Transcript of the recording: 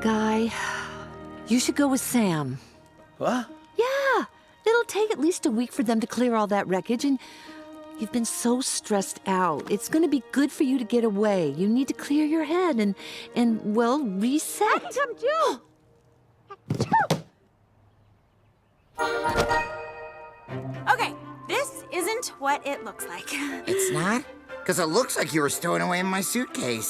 Guy, you should go with Sam. What? Yeah, it'll take at least a week for them to clear all that wreckage, and you've been so stressed out. It's going to be good for you to get away. You need to clear your head and well, reset. I can come too. Okay, this isn't what it looks like. It's not? Because it looks like you were stowing away in my suitcase.